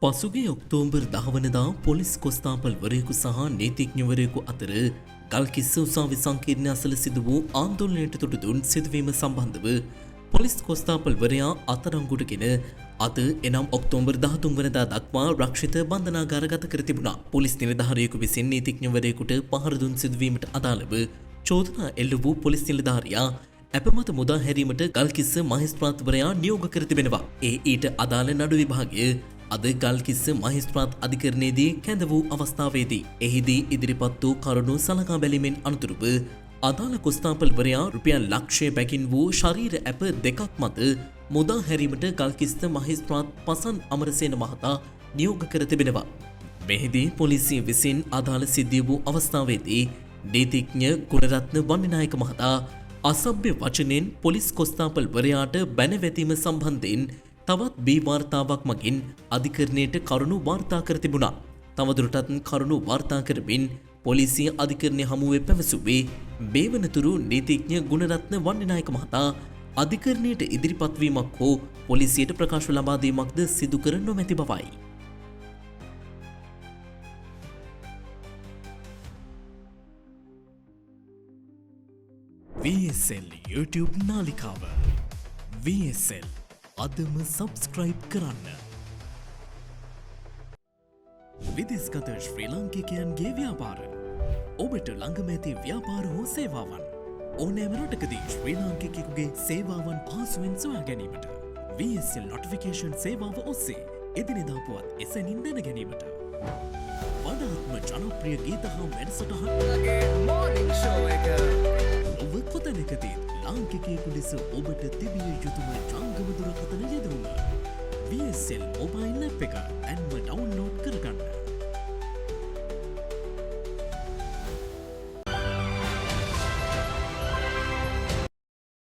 පසුගේ October 10 වනදා police කොස්තාපල්වරයෙකු සහ නීතිඥවරයෙකු අතර ගල්කිස්ස උසාවි සංකීර්ණය අසල සිදු වූ ආන්දෝලනයට තුඩු දුන් සිදුවීම සම්බන්ධව පොලිස් කොස්තාපල්වරයා අත්අඩංගුවටගෙන අද එනම් ඔක්තෝබර් 13 වනදා දක්වා රක්ෂිත බන්ධනාගාරගත කර තිබුණා. පොලිස් නිලධාරියෙකු විසින් නීතිඥවරයෙකුට පහර දුන් සිදුවීමට අදාළව චෝදනා එල්ල වූ පොලිස් නිලධාරියා අපමත මුදා හැරීමට ගල්කිස්ස මහේස්ත්‍රාත්වරයා නියෝග කර තිබෙනවා. ඊට අදාළ නඩු විභාගය අද ගල්කිස්ස මහේස්ත්‍රාත් අධිකරණයේදී කැඳ වූ අවස්ථාවේදී එහිදී ඉදිරිපත් වූ කරුණු සලකා බැලීමෙන් අනතුරුව අදාළ කොස්තාපල්වරයා රුපියල් ලක්ෂය බැගින් වූ ශරීර ඇප දෙකක් මත මුදා හැරීමට ගල්කිස්ස මහේස්ත්‍රාත් පසන් අමරසේන මහතා නියෝග කර තිබෙනවා. මෙහිදී පොලිසිය විසින් අදාළ සිද්ධිය වූ අවස්ථාවේදී නීතිඥ ගුණරත්න වන්නිනායක මහතා අසභ්‍ය වචනෙන් පොලිස් කොස්තාපල්වරයාට බැනවැතීම සම්බන්ධයෙන් තවත් බී වාර්තාවක් මගින් අධිකරණයට කරුණු වාර්තා කර තිබුණා. තවදුරටත් කරුණු වාර්තා කරමින් පොලිසිය අධිකරණය හමුවේ පැවසුවේ මේ වනතුරු නීතිඥ ගුණරත්න වන්නිනායක මහතා අධිකරණයට ඉදිරිපත් වීමක් හෝ පොලිසියට ප්‍රකාශ ලබා දීමක්ද සිදු කර නොමැති බවයි. VSL YouTube නාලිකාව VSL අදම සබස්ක්‍රයිබ් කරන්න. විදෙස්ගත ශ්‍රී ලාංකිකයන්ගේ ව්‍යාපාර ඔබට ළඟම ඇති ව්‍යාපාර හෝ සේවාවන් ඕනෑම රටකදී ශ්‍රී ලාංකිකයෙකුගේ සේවාවන් පහසුවෙන් සොයා ගැනීමට VSL නොටිෆිකේෂන් සේවාව ඔස්සේ එදිනෙදා පුවත් එසැනින් දැන ගැනීමට වඩාත්ම ජනප්‍රිය ගීත හා වැඩසටහන්ගේ මෝර්නිං ෂෝ එක ඔබ කොතැනකදී ලාංකිකයෙකු ලෙස ඔබට තිබිය යුතුම ජංගම දුරකථන යෙදුම VSL මොබයිල් ඇප් එක ඇන්ම ඩවුන්ලෝඩ් කරගන්න.